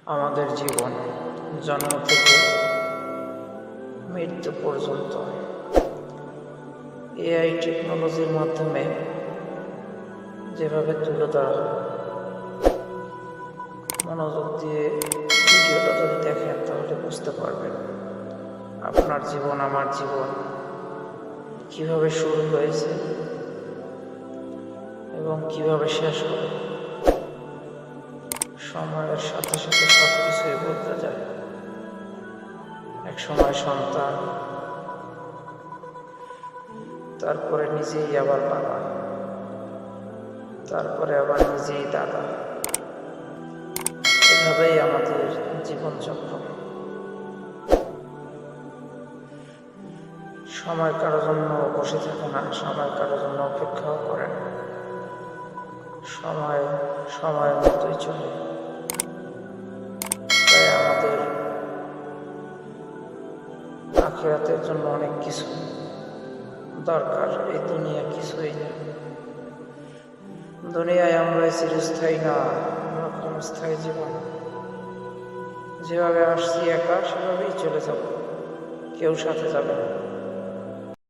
আমাদের জীবন জন্ম থেকে মৃত্যু পর্যন্ত এআই টেকনোলজির মাধ্যমে যেভাবে তুলে ধরা হয়, মনোযোগ দিয়ে ভিডিওটা যদি দেখেন তাহলে বুঝতে পারবেন আপনার জীবন আমার জীবন কিভাবে শুরু হয়েছে এবং কিভাবে শেষ হবে। সময়ের সাথে সাথে সব কিছুই বদলে যায়। এক সময় সন্তান, তারপরে নিজেই আবার বাবা, তারপরে আবার নিজেই দাদা। এভাবেই আমাদের জীবনচক্র। সময় কারো জন্য বসে থাকে না, সময় কারো জন্য অপেক্ষাও করে না। সময় সময়ের মতোই চলে। তাই আমাদের আখিরাতের জন্য অনেক কিছু দরকার। এই দুনিয়া কিছুই না। দুনিয়ায় আমরা চিরস্থায়ী না, আমরা ক্ষণস্থায়ী জীবন। যেভাবে আসছি একা সেভাবেই চলে যাব, কেউ সাথে যাবে না।